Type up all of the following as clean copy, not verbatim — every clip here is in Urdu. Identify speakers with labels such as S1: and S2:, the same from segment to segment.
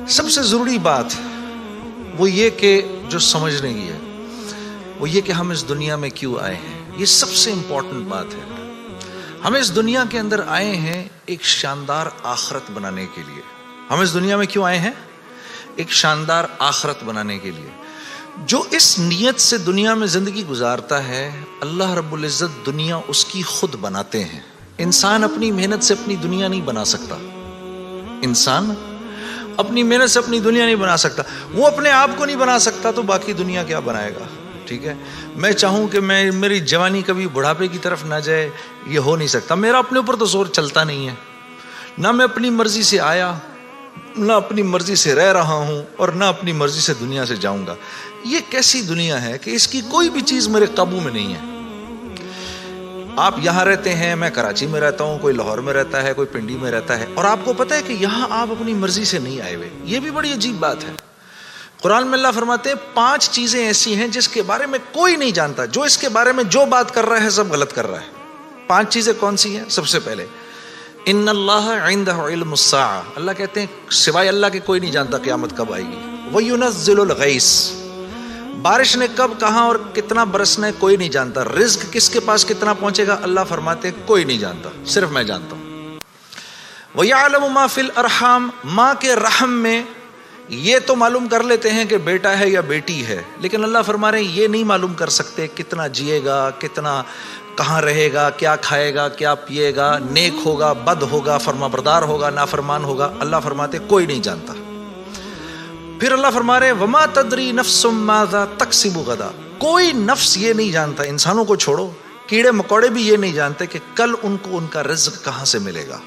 S1: سب سے ضروری بات وہ یہ کہ جو سمجھنے کی ہے وہ یہ کہ ہم اس دنیا میں کیوں آئے ہیں. یہ سب سے امپورٹنٹ بات ہے. ہم اس دنیا کے اندر آئے ہیں ایک شاندار آخرت بنانے کے لیے. ہم اس دنیا میں کیوں آئے ہیں؟ ایک شاندار آخرت بنانے کے لیے. جو اس نیت سے دنیا میں زندگی گزارتا ہے اللہ رب العزت دنیا اس کی خود بناتے ہیں. انسان اپنی محنت سے اپنی دنیا نہیں بنا سکتا. انسان اپنی محنت سے اپنی دنیا نہیں بنا سکتا. وہ اپنے آپ کو نہیں بنا سکتا تو باقی دنیا کیا بنائے گا؟ ٹھیک ہے، میں چاہوں کہ میری جوانی کبھی بڑھاپے کی طرف نہ جائے، یہ ہو نہیں سکتا. میرا اپنے اوپر تو زور چلتا نہیں ہے. نہ میں اپنی مرضی سے آیا، نہ اپنی مرضی سے رہ رہا ہوں، اور نہ اپنی مرضی سے دنیا سے جاؤں گا. یہ کیسی دنیا ہے کہ اس کی کوئی بھی چیز میرے قابو میں نہیں ہے. آپ یہاں رہتے ہیں، میں کراچی میں رہتا ہوں، کوئی لاہور میں رہتا ہے، کوئی پنڈی میں رہتا ہے، اور آپ کو پتہ ہے کہ یہاں آپ اپنی مرضی سے نہیں آئے ہوئے. یہ بھی بڑی عجیب بات ہے. قرآن میں اللہ فرماتے ہیں 5 چیزیں ایسی ہیں جس کے بارے میں کوئی نہیں جانتا. جو اس کے بارے میں جو بات کر رہا ہے سب غلط کر رہا ہے. 5 چیزیں کون سی ہیں؟ سب سے پہلے ان اللہ عندہ علم الساعہ. اللہ کہتے ہیں سوائے اللہ کے کوئی نہیں جانتا قیامت کب آئے گی. وَيُنَزِّلُ الْغَيْثَ. بارش نے کب، کہاں اور کتنا برسنا ہے کوئی نہیں جانتا. رزق کس کے پاس کتنا پہنچے گا اللہ فرماتے ہیں کوئی نہیں جانتا، صرف میں جانتا ہوں. وَيَعْلَمُ مَا فِي الْأَرْحَامِ. ماں کے رحم میں یہ تو معلوم کر لیتے ہیں کہ بیٹا ہے یا بیٹی ہے، لیکن اللہ فرما رہے ہیں یہ نہیں معلوم کر سکتے کتنا جیے گا، کتنا کہاں رہے گا، کیا کھائے گا، کیا پیے گا، نیک ہوگا، بد ہوگا، فرما بردار ہوگا، نافرمان ہوگا. اللہ فرماتے کوئی نہیں جانتا. پھر اللہ فرما رہے وما تدری نفس ماذا تکسب غدا. کوئی نفس یہ نہیں جانتا، انسانوں کو چھوڑو، کیڑے مکوڑے بھی یہ نہیں جانتے کہ کل ان کو ان کا رزق کہاں سے ملے گا.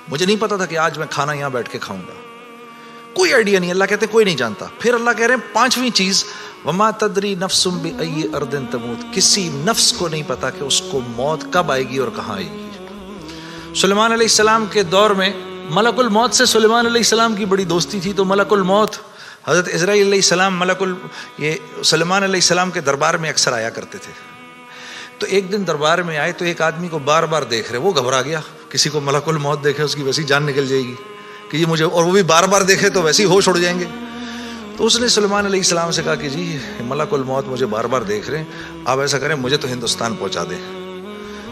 S1: مجھے نہیں پتا تھا کہ آج میں کھانا یہاں بیٹھ کے کھاؤں گا، کوئی آئیڈیا نہیں. اللہ کہتے کوئی نہیں جانتا. پھر اللہ کہہ رہے ہیں 5ویں چیز وما تدری نفس بأی ارض تموت. کسی نفس کو نہیں پتا کہ اس کو موت کب آئے گی اور کہاں آئے گی. سلیمان علیہ السلام کے دور میں ملک الموت سے سلیمان علیہ السلام کی بڑی دوستی تھی، تو ملک الموت حضرت عزرائیل علیہ السلام یہ سلیمان علیہ السلام کے دربار میں اکثر آیا کرتے تھے. تو ایک دن دربار میں آئے تو ایک آدمی کو بار بار دیکھ رہے، وہ گھبرا گیا. کسی کو ملک الموت دیکھے اس کی ویسی جان نکل جائے گی کہ یہ مجھے، اور وہ بھی بار بار دیکھے تو ویسے ہی ہوش اڑ جائیں گے. تو اس نے سلیمان علیہ السلام سے کہا کہ جی ملک الموت مجھے بار بار دیکھ رہے ہیں، آپ ایسا کریں مجھے تو ہندوستان پہنچا دیں.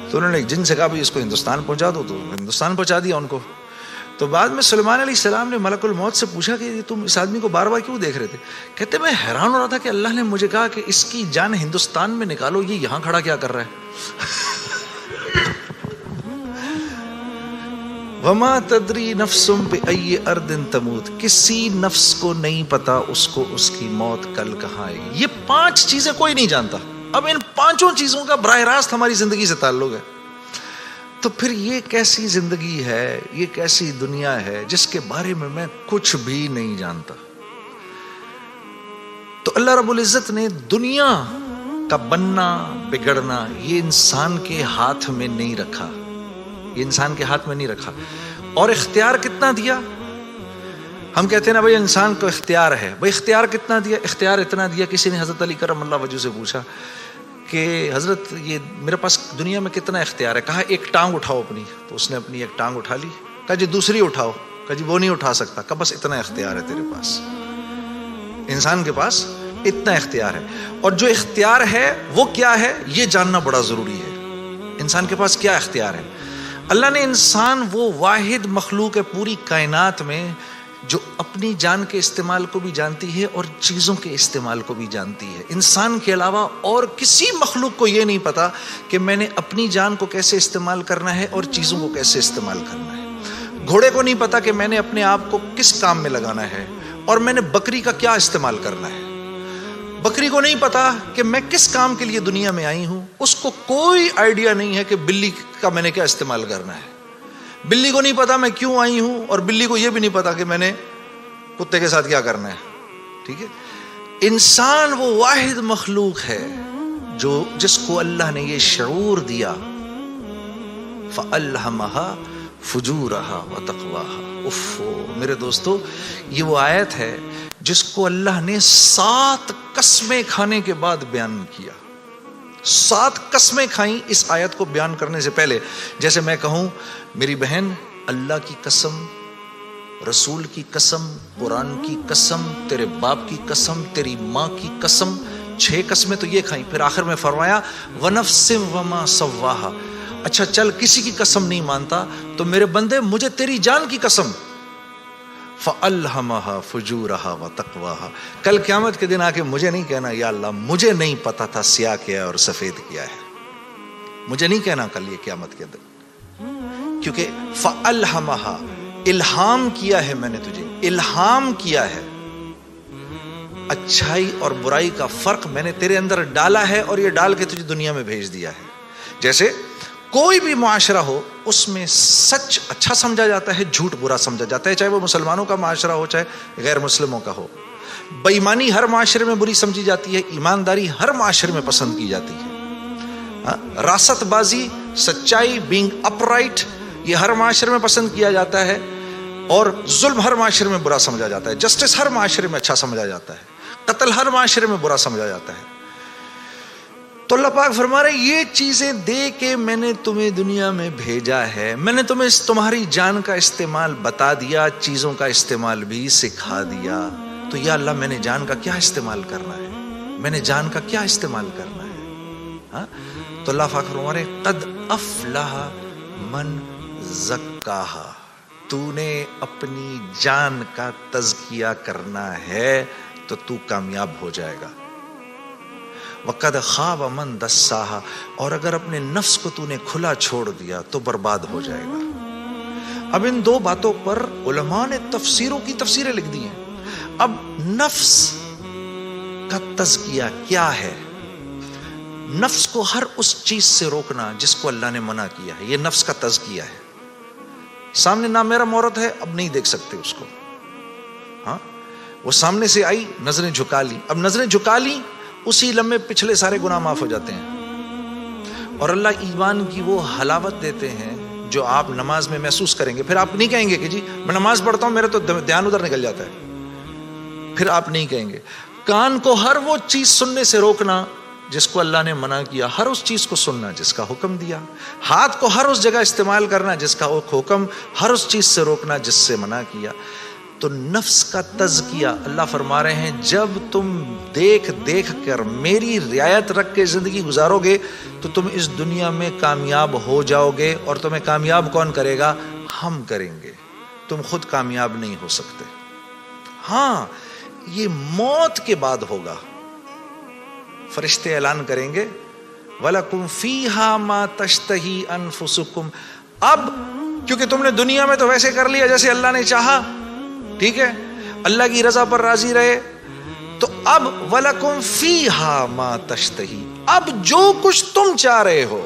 S1: تو انہوں نے ایک جن سے کہا بھائی اس کو ہندوستان پہنچا دو، تو ہندوستان پہنچا دیا ان کو. تو بعد میں سلیمان علیہ السلام نے ملک الموت سے پوچھا کہ تم اس آدمی کو بار بار کیوں دیکھ رہے تھے؟ کہتے میں حیران ہو رہا تھا کہ اللہ نے مجھے کہا کہ اس کی جان ہندوستان میں نکالو، یہ یہاں کھڑا کیا کر رہا ہے. وما تدری نفس بأی ارض تموت. کسی نفس کو نہیں پتا اس کو اس کی موت کل کہاں آئے گی. یہ 5 چیزیں کوئی نہیں جانتا. اب ان 5 چیزوں کا براہ راست ہماری زندگی سے تعلق ہے. تو پھر یہ کیسی زندگی ہے، یہ کیسی دنیا ہے جس کے بارے میں کچھ بھی نہیں جانتا. تو اللہ رب العزت نے دنیا کا بننا بگڑنا یہ انسان کے ہاتھ میں نہیں رکھا. یہ انسان کے ہاتھ میں نہیں رکھا. اور اختیار کتنا دیا؟ ہم کہتے ہیں نا بھائی انسان کو اختیار ہے. بھائی اختیار کتنا دیا؟ اختیار اتنا دیا، کسی نے حضرت علی کرم اللہ وجہ سے پوچھا کہ حضرت یہ میرے پاس دنیا میں کتنا اختیار ہے؟ کہا ایک ٹانگ اٹھاؤ اپنی. تو اس نے اپنی ایک ٹانگ اٹھا لی. کہا جی دوسری اٹھاؤ. کہا جی وہ نہیں اٹھا سکتا. کہا بس اتنا اختیار ہے تیرے پاس. انسان کے پاس اتنا اختیار ہے. اور جو اختیار ہے وہ کیا ہے یہ جاننا بڑا ضروری ہے. انسان کے پاس کیا اختیار ہے؟ اللہ نے انسان وہ واحد مخلوق ہے پوری کائنات میں جو اپنی جان کے استعمال کو بھی جانتی ہے اور چیزوں کے استعمال کو بھی جانتی ہے. انسان کے علاوہ اور کسی مخلوق کو یہ نہیں پتا کہ میں نے اپنی جان کو کیسے استعمال کرنا ہے اور چیزوں کو کیسے استعمال کرنا ہے. گھوڑے کو نہیں پتا کہ میں نے اپنے آپ کو کس کام میں لگانا ہے اور میں نے بکری کا کیا استعمال کرنا ہے. بکری کو نہیں پتا کہ میں کس کام کے لیے دنیا میں آئی ہوں. اس کو کوئی آئیڈیا نہیں ہے کہ بلی کا میں نے کیا استعمال کرنا ہے. بلی کو نہیں پتا میں کیوں آئی ہوں، اور بلی کو یہ بھی نہیں پتا کہ میں نے کتے کے ساتھ کیا کرنا ہے. ٹھیک ہے. انسان وہ واحد مخلوق ہے جس کو اللہ نے یہ شعور دیا فَأَلْهَمَهَا فُجُورَهَا وَتَقْوَاهَا. میرے دوستو یہ وہ آیت ہے جس کو اللہ نے 7 قسمیں کھانے کے بعد بیان کیا. 7 قسمیں کھائیں اس آیت کو بیان کرنے سے پہلے. جیسے میں کہوں میری بہن اللہ کی قسم رسول کی قسم، قرآن کی قسم، تیرے باپ کی قسم، تیری ماں کی قسم، 6 قسمیں تو یہ کھائیں. پھر آخر میں فرمایا وَنَفْسٍ وَمَا سَوَّاهَا. اچھا چل کسی کی قسم نہیں مانتا تو میرے بندے مجھے تیری جان کی قسم. فَأَلْهَمَهَا فُجُورَهَا وَتَقْوَاهَا. کل قیامت کے دن آ کے مجھے نہیں کہنا یا اللہ مجھے نہیں پتا تھا سیاہ کیا ہے اور سفید کیا ہے. مجھے نہیں کہنا کل یہ قیامت کے دن، کیونکہ فَأَلْهَمَهَا الہام کیا ہے، میں نے تجھے الہام کیا ہے. اچھائی اور برائی کا فرق میں نے تیرے اندر ڈالا ہے اور یہ ڈال کے تجھے دنیا میں بھیج دیا ہے. جیسے کوئی بھی معاشرہ ہو اس میں سچ اچھا سمجھا جاتا ہے، جھوٹ برا سمجھا جاتا ہے، چاہے وہ مسلمانوں کا معاشرہ ہو چاہے غیر مسلموں کا ہو. بے ایمانی ہر معاشرے میں بری سمجھی جاتی ہے، ایمانداری ہر معاشرے میں پسند کی جاتی ہے. راست بازی، سچائی، بینگ اپ رائٹ، یہ ہر معاشرے میں پسند کیا جاتا ہے، اور ظلم ہر معاشرے میں برا سمجھا جاتا ہے. جسٹس ہر معاشرے میں اچھا سمجھا جاتا ہے، قتل ہر معاشرے میں برا سمجھا جاتا ہے. تو اللہ پاک فرما رہے یہ چیزیں دے کے میں نے تمہیں دنیا میں بھیجا ہے، میں نے تمہیں تمہاری جان کا استعمال بتا دیا، چیزوں کا استعمال بھی سکھا دیا. تو یا اللہ میں نے جان کا کیا استعمال کرنا ہے، میں نے جان کا کیا استعمال کرنا ہے. تو اللہ پاک فرما رہے قد افلح من زکاہا. تو نے اپنی جان کا تزکیہ کرنا ہے تو تو کامیاب ہو جائے گا. وَقَدْ خَابَ مَنْ دَسَّاهَا. اور اگر اپنے نفس کو تو نے کھلا چھوڑ دیا تو برباد ہو جائے گا. اب ان 2 باتوں پر علماء نے تفسیروں کی تفسیریں لکھ دی ہیں. اب نفس کا تزکیہ کیا ہے؟ نفس کو ہر اس چیز سے روکنا جس کو اللہ نے منع کیا ہے، یہ نفس کا تزکیہ ہے. سامنے نامحرم عورت ہے، اب نہیں دیکھ سکتے اس کو. ہاں وہ سامنے سے آئی، نظریں جھکا لی. اب نظریں جھکا لی، اسی لمحے پچھلے سارے گناہ معاف ہو جاتے ہیں. اور اللہ ایمان کی وہ حلاوت دیتے ہیں جو آپ نماز میں محسوس کریں گے. پھر آپ نہیں کہیں گے کہ جی میں نماز پڑھتا ہوں میرا تو دھیان ادھر نکل جاتا ہے. پھر آپ نہیں کہیں گے. کان کو ہر وہ چیز سننے سے روکنا جس کو اللہ نے منع کیا، ہر اس چیز کو سننا جس کا حکم دیا. ہاتھ کو ہر اس جگہ استعمال کرنا جس کا حکم، ہر اس چیز سے روکنا جس سے منع کیا. تو نفس کا تزکیہ اللہ فرما رہے ہیں جب تم دیکھ دیکھ کر میری رعایت رکھ کے زندگی گزارو گے تو تم اس دنیا میں کامیاب ہو جاؤ گے. اور تمہیں کامیاب کون کرے گا؟ ہم کریں گے. تم خود کامیاب نہیں ہو سکتے. ہاں یہ موت کے بعد ہوگا. فرشتے اعلان کریں گے وَلَكُمْ فِيهَا مَا تَشْتَهِي أَنفُسُكُمْ. اب کیونکہ تم نے دنیا میں تو ویسے کر لیا جیسے اللہ نے چاہا، ٹھیک ہے، اللہ کی رضا پر راضی رہے، تو اب وَلَكُمْ فِيهَا مَا تَشْتَهِي، اب جو کچھ تم چاہ رہے ہو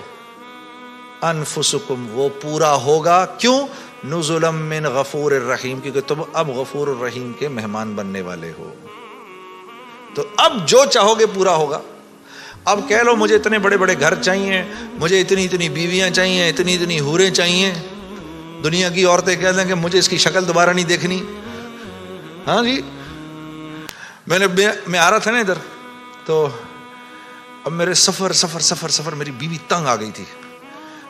S1: انفسکم وہ پورا ہوگا. کیوں؟ نزلا من غفور الرحیم، کیونکہ تم اب غفور الرحیم کے مہمان بننے والے ہو. تو اب جو چاہو گے پورا ہوگا. اب کہہ لو مجھے اتنے بڑے بڑے گھر چاہیے، مجھے اتنی اتنی بیویاں چاہیے، اتنی اتنی حوریں چاہیے. دنیا کی عورتیں کہہ دیں کہ مجھے اس کی شکل دوبارہ نہیں دیکھنی. ہاں جی میں آ رہا تھا نا ادھر، تو اب میرے سفر میری بیوی تنگ آ گئی تھی.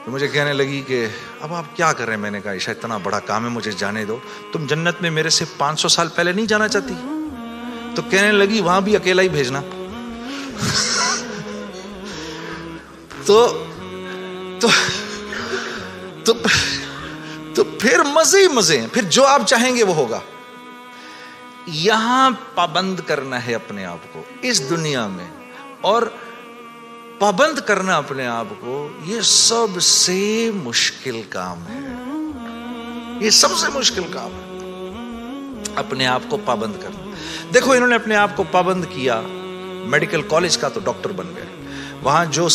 S1: تو مجھے کہنے لگی کہ اب آپ کیا کر رہے ہیں؟ میں نے کہا عائشہ اتنا بڑا کام ہے، مجھے جانے دو. تم جنت میں میرے سے 500 سال پہلے نہیں جانا چاہتی؟ تو کہنے لگی وہاں بھی اکیلا ہی بھیجنا. تو پھر مزے ہی مزے ہیں. پھر جو آپ چاہیں گے وہ ہوگا. یہاں پابند کرنا ہے اپنے آپ کو اس دنیا میں، اور پابند کرنا اپنے آپ کو یہ سب سے مشکل کام ہے. یہ سب سے مشکل کام ہے، اپنے آپ کو پابند کرنا. دیکھو انہوں نے اپنے آپ کو پابند کیا، میڈیکل کالج کا تو ڈاکٹر بن گئے. وہاں جو